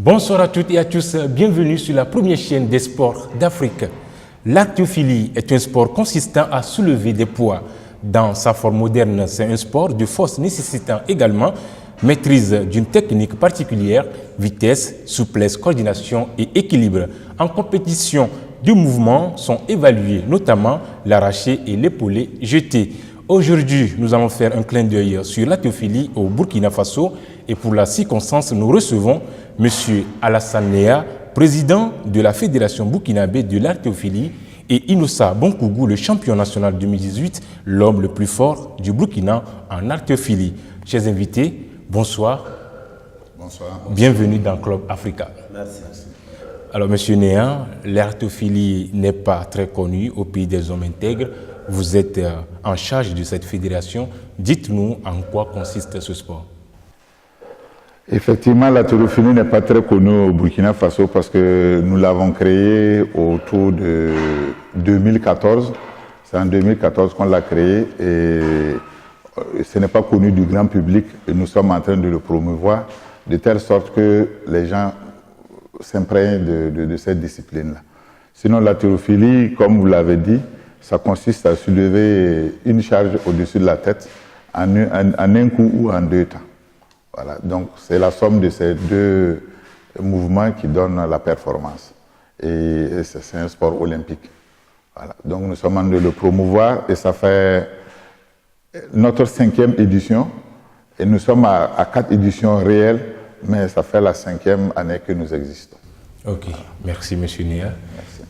Bonsoir à toutes et à tous, bienvenue sur la première chaîne des sports d'Afrique. L'haltérophilie est un sport consistant à soulever des poids. Dans sa forme moderne, c'est un sport de force nécessitant également maîtrise d'une technique particulière, vitesse, souplesse, coordination et équilibre. En compétition, deux mouvements sont évalués, notamment l'arraché et l'épaulé jeté. Aujourd'hui, nous allons faire un clin d'œil sur l'haltérophilie au Burkina Faso et pour la circonstance, nous recevons M. Alassane Néa, président de la Fédération burkinabé de l'haltérophilie, et Innocent Bonkougou, le champion national 2018, l'homme le plus fort du Burkina en haltérophilie. Chers invités, bonsoir. Bonsoir. Bienvenue dans Club Africa. Merci. Alors, M. Néa, l'haltérophilie n'est pas très connue au pays des hommes intègres. Vous êtes en charge de cette fédération. Dites-nous en quoi consiste ce sport. Effectivement, l'haltérophilie n'est pas très connue au Burkina Faso parce que nous l'avons créée autour de 2014. C'est en 2014 qu'on l'a créée et ce n'est pas connu du grand public et nous sommes en train de le promouvoir de telle sorte que les gens s'imprègnent de cette discipline-là. Sinon, l'haltérophilie, comme vous l'avez dit, ça consiste à soulever une charge au-dessus de la tête en un coup ou en deux temps. Voilà. Donc, c'est la somme de ces deux mouvements qui donne la performance. Et c'est un sport olympique. Voilà. Donc, nous sommes en train de le promouvoir et ça fait notre 5e édition. Et nous sommes à 4 éditions réelles, mais ça fait la 5e année que nous existons. Ok, merci M. Néa.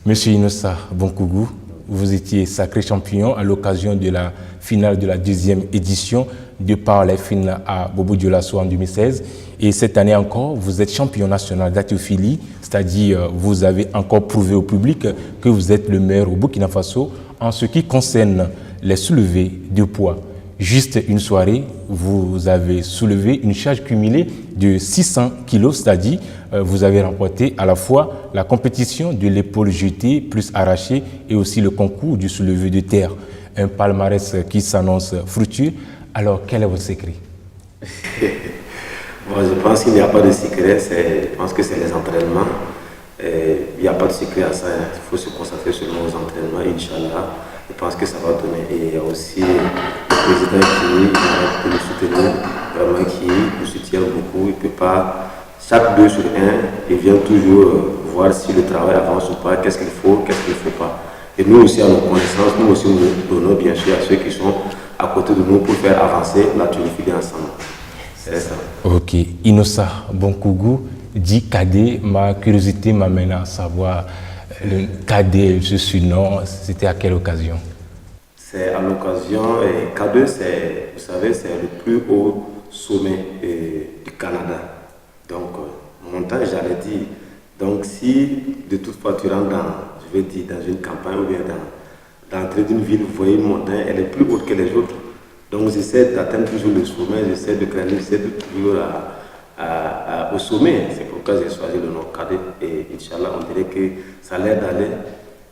Monsieur Innocent Bonkougou, vous étiez sacré champion à l'occasion de la finale de la 2e édition de par les finales à Bobo-Dioulasso en 2016. Et cette année encore, vous êtes champion national d'haltérophilie, c'est-à-dire vous avez encore prouvé au public que vous êtes le meilleur au Burkina Faso en ce qui concerne les soulevés de poids. Juste une soirée, vous avez soulevé une charge cumulée de 600 kg, c'est-à-dire vous avez remporté à la fois la compétition de l'épaule jetée plus arrachée et aussi le concours du soulevé de terre. Un palmarès qui s'annonce fructueux. Alors, quel est votre secret? Bon, je pense qu'il n'y a pas de secret, je pense que c'est les entraînements. Il n'y a pas de secret à ça, il faut se concentrer seulement aux entraînements, Inch'Allah. Je pense que ça va donner. Et il y a aussi le président qui peut nous soutenir, vraiment qui nous soutient beaucoup. Il ne peut pas, chaque 2 sur 1, il vient toujours voir si le travail avance ou pas, qu'est-ce qu'il faut, qu'est-ce qu'il ne faut pas. Et nous aussi, à nos connaissances, nous aussi, nous donnons bien sûr à ceux qui sont à côté de nous pour faire avancer l'haltérophilie ensemble. C'est ça. Ok. Innocent Bonkougou dit cadet. Ma curiosité m'amène à savoir le cadet, ce surnom, c'était à quelle occasion? C'est à l'occasion, K2, vous savez, c'est le plus haut sommet du Canada. Donc, montagne, j'allais dire. Donc, si de toute façon tu rentres dans une campagne ou bien dans l'entrée d'une ville, vous voyez une montagne, elle est plus haute que les autres. Donc, j'essaie d'atteindre toujours le sommet, j'essaie de gagner, j'essaie de toujours au sommet. C'est pourquoi j'ai choisi le nom cadet. Et Inch'Allah, on dirait que ça a l'air d'aller.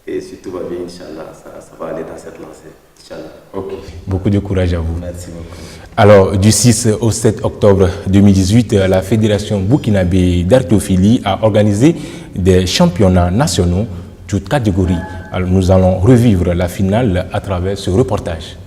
Et si tout va bien, Inch'Allah, ça va aller dans cette lancée. Inch'Allah. Ok. Beaucoup de courage à vous. Merci beaucoup. Alors, du 6 au 7 octobre 2018, la Fédération burkinabé d'haltérophilie a organisé des championnats nationaux, toutes catégories. Alors, nous allons revivre la finale à travers ce reportage.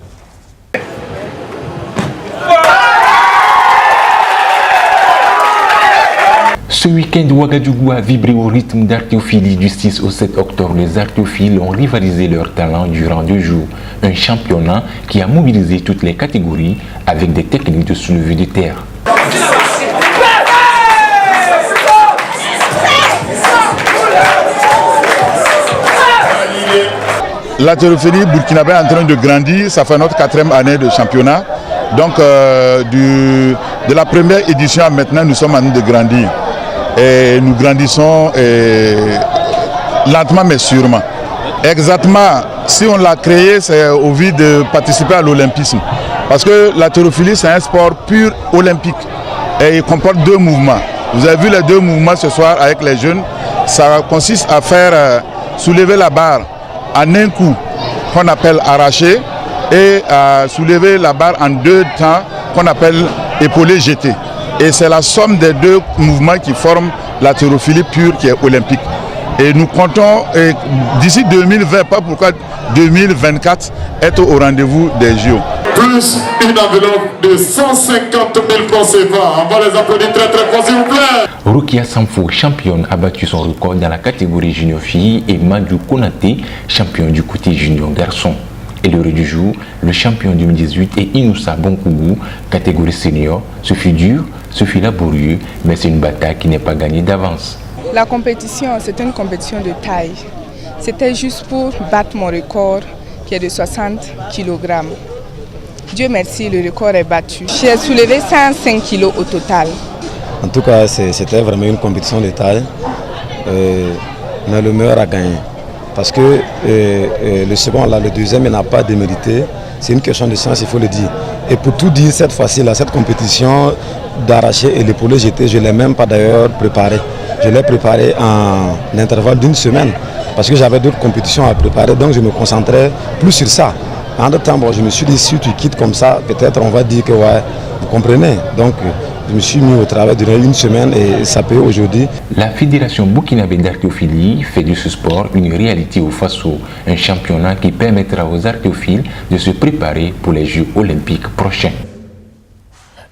Ce week-end, Ouagadougou a vibré au rythme d'haltérophilie du 6 au 7 octobre. Les haltérophiles ont rivalisé leur talent durant 2 jours. Un championnat qui a mobilisé toutes les catégories avec des techniques de soulevé de terre. L'haltérophilie burkinabé est en train de grandir, ça fait notre 4e année de championnat. Donc de la première édition à maintenant, nous sommes en train de grandir. Et nous grandissons lentement mais sûrement. Exactement, si on l'a créé, c'est au vu de participer à l'olympisme. Parce que l'haltérophilie, c'est un sport pur olympique. Et il comporte 2 mouvements. Vous avez vu les 2 mouvements ce soir avec les jeunes. Ça consiste à faire soulever la barre en un coup, qu'on appelle arraché, et à soulever la barre en 2 temps, qu'on appelle épaulé jeté. Et c'est la somme des 2 mouvements qui forment l'haltérophilie pure qui est olympique. Et nous comptons d'ici 2020, pas pourquoi 2024, être au rendez-vous des JO. Plus une enveloppe de 150 000 francs CFA. On va les applaudir très très fort s'il vous plaît. Rukia Samfo, championne, a battu son record dans la catégorie junior filles et Madou Konaté, champion du côté junior garçon. Et l'heure du jour, le champion 2018 est Inoussa Bonkougou, catégorie senior. Ce fut dur, ce fut laborieux, mais c'est une bataille qui n'est pas gagnée d'avance. La compétition, c'était une compétition de taille. C'était juste pour battre mon record qui est de 60 kg. Dieu merci, le record est battu. J'ai soulevé 105 kg au total. En tout cas, c'était vraiment une compétition de taille, mais le meilleur a gagné. Parce que le second, là, le deuxième, il n'a pas démérité. C'est une question de chance, il faut le dire. Et pour tout dire, cette fois-ci, cette compétition d'arracher et l'épaulé jeté, je ne l'ai même pas d'ailleurs préparé. Je l'ai préparé en intervalle d'une semaine parce que j'avais d'autres compétitions à préparer, donc je me concentrais plus sur ça. En d'autres temps, je me suis dit, si tu quittes comme ça, peut-être on va dire que ouais, vous comprenez. Donc je me suis mis au travail durant une semaine et ça peut aujourd'hui. La Fédération burkinabé d'haltérophilie fait de ce sport une réalité au Faso, un championnat qui permettra aux haltérophiles de se préparer pour les Jeux olympiques prochains.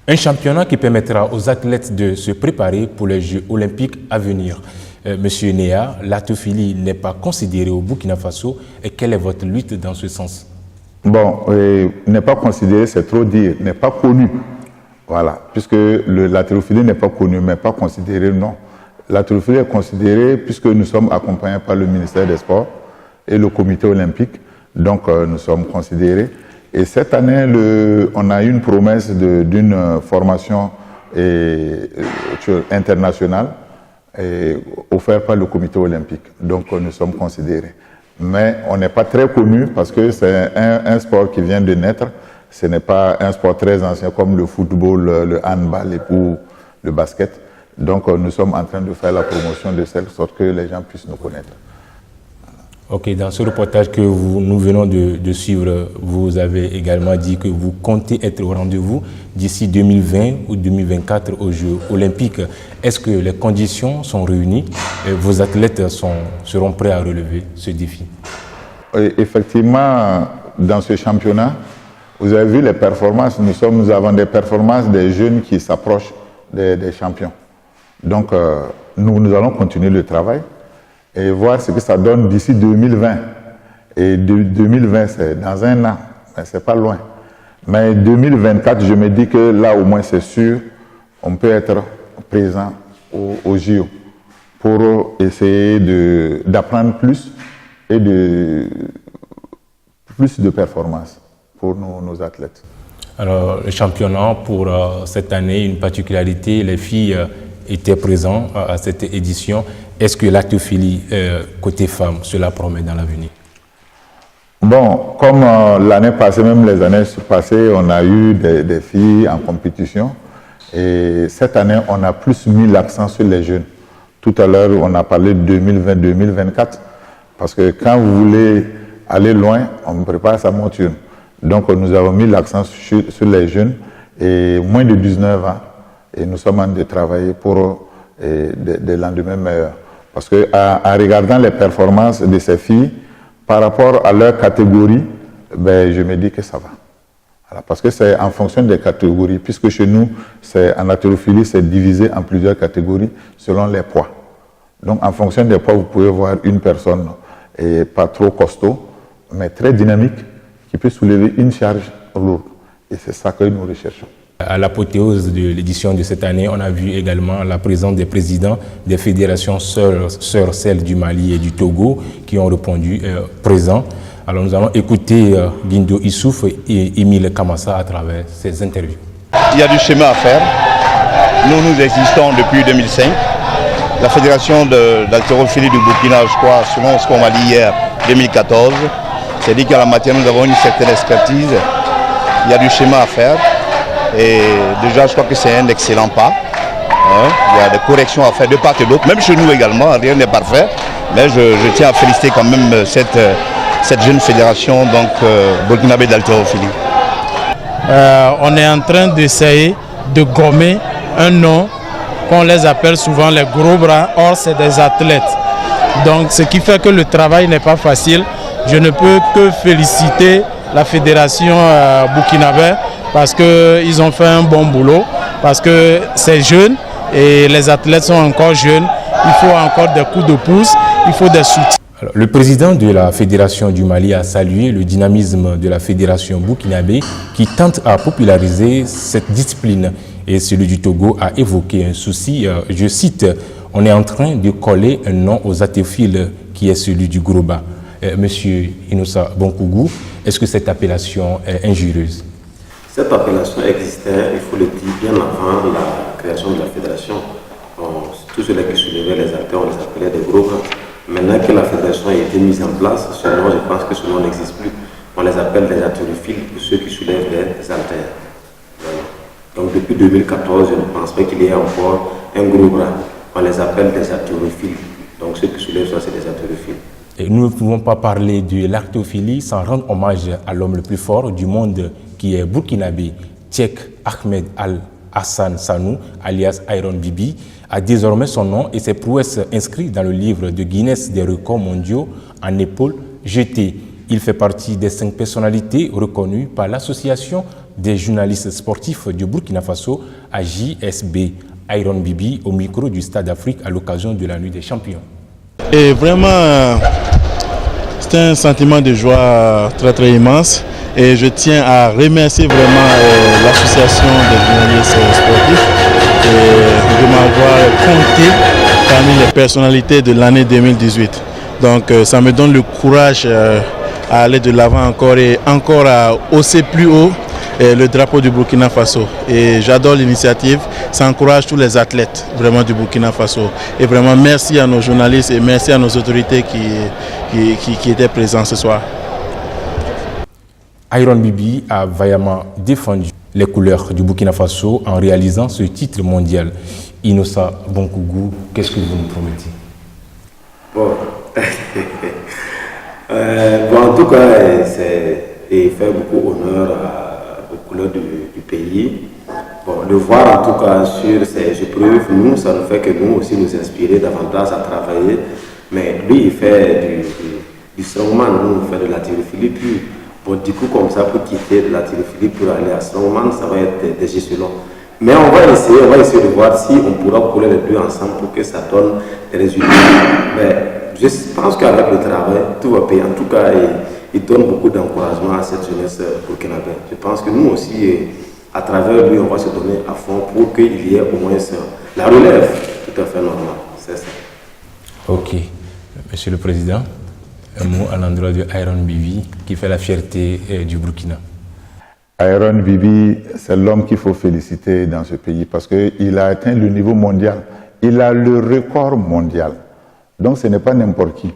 Un championnat qui permettra aux athlètes de se préparer pour les Jeux olympiques à venir. Monsieur Néa, l'haltérophilie n'est pas considérée au Burkina Faso et quelle est votre lutte dans ce sens? Bon, n'est pas considéré, c'est trop dire, n'est pas connu. Voilà, puisque l'haltérophilie n'est pas connue, mais pas considérée, non. L'haltérophilie est considérée puisque nous sommes accompagnés par le ministère des Sports et le comité olympique, donc nous sommes considérés. Et cette année, on a eu une promesse d'une formation internationale offerte par le comité olympique. Donc nous sommes considérés. Mais on n'est pas très connu parce que c'est un sport qui vient de naître. Ce n'est pas un sport très ancien comme le football, le handball ou le basket. Donc nous sommes en train de faire la promotion de telle sorte que les gens puissent nous connaître. Ok, dans ce reportage que nous venons de suivre, vous avez également dit que vous comptez être au rendez-vous d'ici 2020 ou 2024 aux Jeux olympiques. Est-ce que les conditions sont réunies et vos athlètes seront prêts à relever ce défi? Effectivement, dans ce championnat, vous avez vu les performances. Nous avons des performances des jeunes qui s'approchent des champions. Donc, nous allons continuer le travail et voir ce que ça donne d'ici 2020. Et 2020, c'est dans un an, mais c'est pas loin. Mais 2024, je me dis que là, au moins, c'est sûr, on peut être présent au JO pour essayer d'apprendre plus et plus de performances pour nos athlètes. Alors, le championnat pour cette année, une particularité, les filles étaient présentes à cette édition. Est-ce que l'haltérophilie côté femmes, cela promet dans l'avenir? Bon, comme l'année passée, même les années passées, on a eu des filles en compétition. Et cette année, on a plus mis l'accent sur les jeunes. Tout à l'heure, on a parlé de 2020-2024. Parce que quand vous voulez aller loin, on prépare sa monture. Donc, nous avons mis l'accent sur les jeunes et moins de 19 ans. Et nous sommes en train de travailler pour des lendemains meilleurs. Parce qu'en regardant les performances de ces filles, par rapport à leur catégorie, ben, je me dis que ça va. Voilà, parce que c'est en fonction des catégories, puisque chez nous, en haltérophilie, c'est divisé en plusieurs catégories selon les poids. Donc, en fonction des poids, vous pouvez voir une personne pas trop costaud, mais très dynamique, qui peut soulever une charge lourde. Et c'est ça que nous recherchons. À l'apothéose de l'édition de cette année, on a vu également la présence des présidents des fédérations sœurs, celles du Mali et du Togo, qui ont répondu présents. Alors nous allons écouter Guindo Issouf et Émile Kamassa à travers ces interviews. Il y a du chemin à faire. Nous existons depuis 2005. La fédération d'haltérophilie du Burkina, je crois, selon ce qu'on m'a dit hier, 2014. C'est-à-dire qu'à la matière, nous avons une certaine expertise. Il y a du chemin à faire. Et déjà, je crois que c'est un excellent pas. Il y a des corrections à faire de part et d'autre, même chez nous également, rien n'est parfait. Mais je tiens à féliciter quand même cette jeune fédération burkinabé d'haltérophilie. On est en train d'essayer de gommer un nom qu'on les appelle souvent les gros bras, or c'est des athlètes. Donc ce qui fait que le travail n'est pas facile. Je ne peux que féliciter la fédération burkinabé parce qu'ils ont fait un bon boulot, parce que c'est jeune et les athlètes sont encore jeunes. Il faut encore des coups de pouce, il faut des soutiens. Alors, le président de la Fédération du Mali a salué le dynamisme de la Fédération burkinabé qui tente à populariser cette discipline. Et celui du Togo a évoqué un souci, je cite, « On est en train de coller un nom aux haltérophiles qui est celui du Groba ». Monsieur Innocent Bonkougou, est-ce que cette appellation est injurieuse? Cette appellation existait, il faut le dire, bien avant la création de la fédération. Tous ceux qui soulevaient les acteurs, on les appelait des gros bras. Maintenant que la fédération a été mise en place, ce nom, je pense que ce nom n'existe plus. On les appelle des haltérophiles pour ceux qui soulèvent des haltères. Voilà. Donc depuis 2014, je ne pense pas qu'il y ait encore un gros bras. On les appelle des haltérophiles. Donc ceux qui soulèvent ça, c'est des haltérophiles. Et nous ne pouvons pas parler de l'haltérophilie sans rendre hommage à l'homme le plus fort du monde qui est burkinabé. Cheikh Ahmed Al-Hassan Sanou, alias Iron Bibi, a désormais son nom et ses prouesses inscrites dans le livre de Guinness des records mondiaux en épaules jetées. Il fait partie des 5 personnalités reconnues par l'Association des journalistes sportifs du Burkina Faso, AJSB. Iron Bibi au micro du Stade d'Afrique à l'occasion de la Nuit des Champions. Et vraiment, c'est un sentiment de joie très très immense. Et je tiens à remercier vraiment l'association des journalistes sportifs de m'avoir compté parmi les personnalités de l'année 2018. Donc ça me donne le courage à aller de l'avant encore et encore à hausser plus haut le drapeau du Burkina Faso. Et j'adore l'initiative, ça encourage tous les athlètes vraiment du Burkina Faso. Et vraiment merci à nos journalistes et merci à nos autorités qui étaient présents ce soir. Iron Bibi a vaillamment défendu les couleurs du Burkina Faso en réalisant ce titre mondial. Innocent Bonkougou, qu'est-ce que vous nous promettez? En tout cas, il fait beaucoup honneur aux couleurs du pays. Le voir en tout cas sur ces épreuves, nous, ça nous fait que nous aussi nous inspirer davantage à travailler. Mais lui, il fait du strongman, nous, on fait de la haltérophilie pure. Du coup, comme ça, pour quitter de la haltérophilie pour aller à strongman, ça va être des échelons. Mais on va essayer de voir si on pourra coller les deux ensemble pour que ça donne des résultats. Mais je pense qu'avec le travail, tout va payer. En tout cas, il donne beaucoup d'encouragement à cette jeunesse burkinabé. Je pense que nous aussi, à travers lui, on va se donner à fond pour qu'il y ait au moins la relève tout à fait normale. C'est ça. Ok. Monsieur le Président, un mot à l'endroit de Iron Bibi qui fait la fierté du Burkina. Iron Bibi, c'est l'homme qu'il faut féliciter dans ce pays parce qu'il a atteint le niveau mondial. Il a le record mondial. Donc ce n'est pas n'importe qui.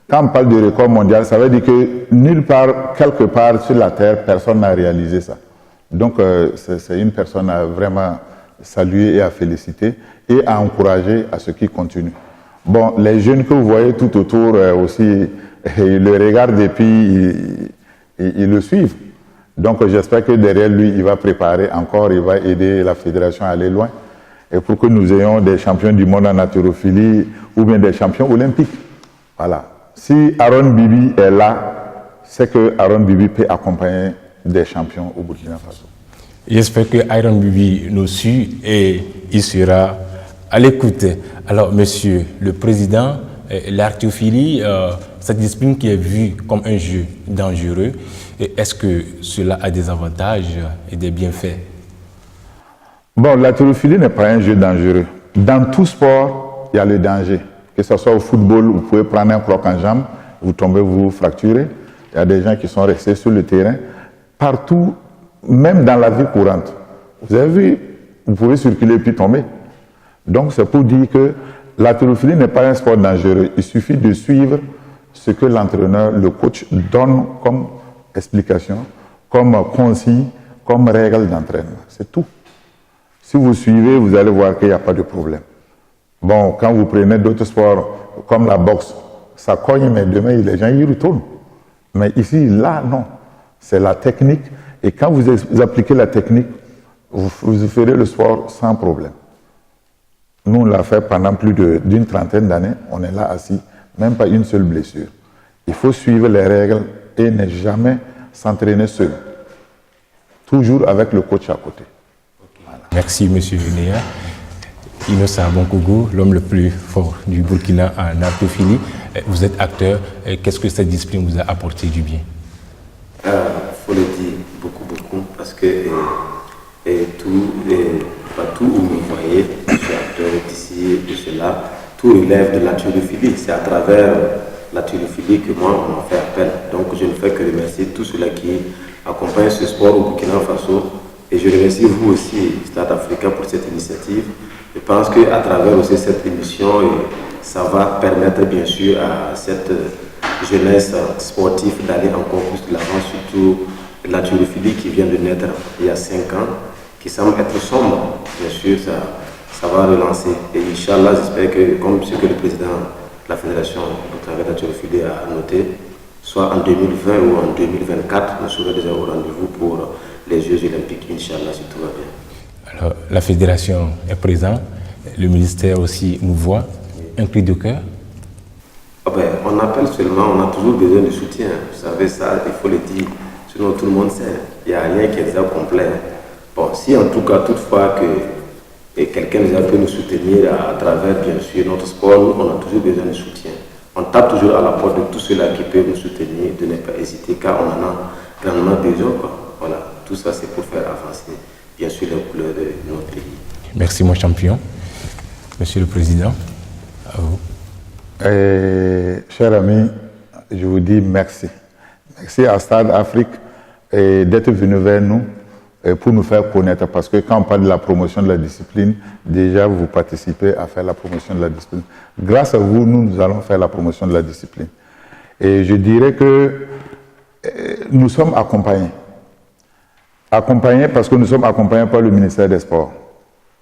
Quand on parle de record mondial, ça veut dire que nulle part, quelque part sur la Terre, personne n'a réalisé ça. Donc c'est une personne à vraiment saluer et à féliciter et à encourager à ce qu'il continue. Bon, les jeunes que vous voyez tout autour aussi, ils le regardent et puis ils le suivent. Donc j'espère que derrière lui, il va préparer encore, il va aider la fédération à aller loin. Et pour que nous ayons des champions du monde en haltérophilie ou bien des champions olympiques. Voilà. Si Aaron Bibi est là, c'est que Aaron Bibi peut accompagner des champions au Burkina Faso. J'espère que Aaron Bibi nous suit et il sera à l'écoute. Alors, monsieur le Président, l'haltérophilie, cette discipline qui est vue comme un jeu dangereux, est-ce que cela a des avantages et des bienfaits? Bon, l'haltérophilie n'est pas un jeu dangereux. Dans tout sport, il y a le danger. Que ce soit au football, vous pouvez prendre un croc en jambe, vous tombez, vous vous fracturez. Il y a des gens qui sont restés sur le terrain. Partout, même dans la vie courante. Vous avez vu, vous pouvez circuler puis tomber. Donc c'est pour dire que l'haltérophilie n'est pas un sport dangereux. Il suffit de suivre ce que l'entraîneur, le coach donne comme explication, comme consigne, comme règle d'entraînement. C'est tout. Si vous suivez, vous allez voir qu'il n'y a pas de problème. Bon, quand vous prenez d'autres sports comme la boxe, ça cogne, mais demain les gens y retournent. Mais ici, là, non. C'est la technique. Et quand vous appliquez la technique, vous ferez le sport sans problème. Nous, on l'a fait pendant plus d'une trentaine d'années. On est là assis, même pas une seule blessure. Il faut suivre les règles et ne jamais s'entraîner seul. Toujours avec le coach à côté. Voilà. Merci, M. Néa. Innocent Bonkougou, l'homme le plus fort du Burkina en haltérophilie. Vous êtes acteur. Qu'est-ce que cette discipline vous a apporté du bien? Il faut le dire beaucoup, parce que partout où vous voyez, je suis acteur d'ici, de cela, tout relève de la haltérophilie. C'est à travers la haltérophilie que moi, on m'a fait appel. Donc, je ne fais que remercier tous ceux-là qui accompagnent ce sport au Burkina Faso. Et je remercie vous aussi, Stade Africa, pour cette initiative. Je pense qu'à travers aussi cette émission, ça va permettre bien sûr à cette jeunesse sportive d'aller encore plus de l'avant, surtout la haltérophilie qui vient de naître il y a 5 ans, qui semble être sombre. Bien sûr, ça va relancer. Et Inch'Allah, j'espère que, comme ce que le président de la Fédération au travers de la haltérophilie a noté, soit en 2020 ou en 2024, nous serons déjà au rendez-vous pour les Jeux Olympiques, Inch'Allah, si tout va bien. Alors, la fédération est présente, le ministère aussi nous voit. Un cri de cœur? On appelle seulement, on a toujours besoin de soutien. Vous savez ça, il faut le dire. Sinon, tout le monde sait. Il n'y a rien qui est déjà complet. Bon, si en tout cas, toutefois, que quelqu'un déjà peut nous soutenir à travers, bien sûr, notre sport, on a toujours besoin de soutien. On tape toujours à la porte de tous ceux-là qui peuvent nous soutenir, de ne pas hésiter, car on en a grandement besoin. Voilà, tout ça, c'est pour faire avancer, bien sûr, les couleurs de notre pays. Merci, mon champion. Monsieur le Président, à vous. Chers amis, je vous dis merci. Merci à Stade Afrique d'être venu vers nous pour nous faire connaître. Parce que quand on parle de la promotion de la discipline, déjà vous participez à faire la promotion de la discipline. Grâce à vous, nous allons faire la promotion de la discipline. Et je dirais que nous sommes accompagnés. Accompagnés parce que nous sommes accompagnés par le ministère des Sports,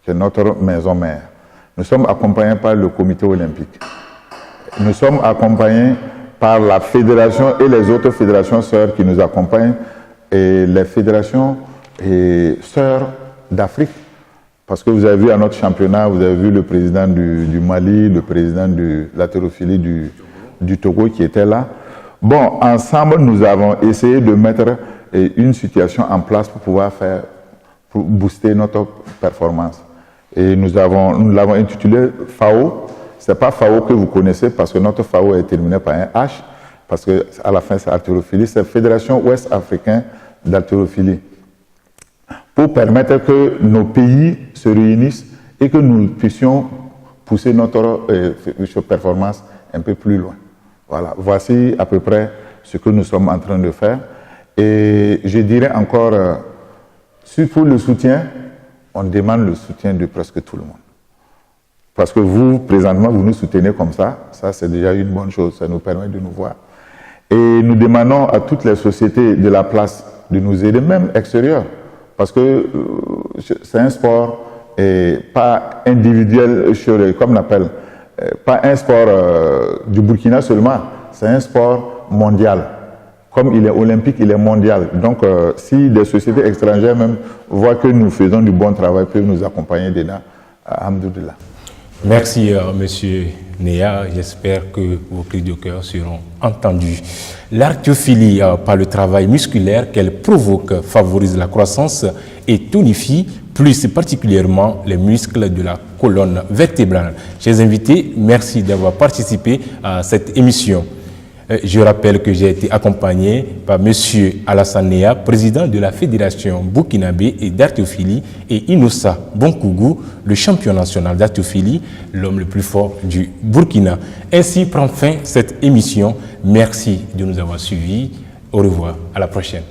qui est notre maison mère. Nous sommes accompagnés par le comité olympique. Nous sommes accompagnés par la fédération et les autres fédérations sœurs qui nous accompagnent, et les fédérations sœurs d'Afrique. Parce que vous avez vu à notre championnat, vous avez vu le président du Mali, le président de l'haltérophilie du Togo qui était là. Bon, ensemble, nous avons essayé de mettre une situation en place pour pouvoir pour booster notre performance. Et nous l'avons intitulé FAO. Ce n'est pas FAO que vous connaissez parce que notre FAO est terminé par un H, parce qu'à la fin c'est haltérophilie, c'est Fédération Ouest Africaine d'haltérophilie. Pour permettre que nos pays se réunissent et que nous puissions pousser notre performance un peu plus loin. Voilà, voici à peu près ce que nous sommes en train de faire. Et je dirais encore, pour le soutien, on demande le soutien de presque tout le monde. Parce que vous, présentement, vous nous soutenez comme ça c'est déjà une bonne chose, ça nous permet de nous voir. Et nous demandons à toutes les sociétés de la place de nous aider, même extérieures, parce que c'est un sport pas individuel, comme on appelle, pas un sport du Burkina seulement, c'est un sport mondial. Comme il est olympique, il est mondial. Donc, si des sociétés étrangères même voient que nous faisons du bon travail, peuvent nous accompagner dedans, alhamdoulilah. Merci, Monsieur Néa. J'espère que vos cris de cœur seront entendus. L'haltérophilie, par le travail musculaire qu'elle provoque, favorise la croissance et tonifie plus particulièrement les muscles de la colonne vertébrale. Chers invités, merci d'avoir participé à cette émission. Je rappelle que j'ai été accompagné par M. Alassane Néa, président de la Fédération burkinabé et d'haltérophilie, et Innocent Bonkougou, le champion national d'haltérophilie, l'homme le plus fort du Burkina. Ainsi prend fin cette émission. Merci de nous avoir suivis. Au revoir. À la prochaine.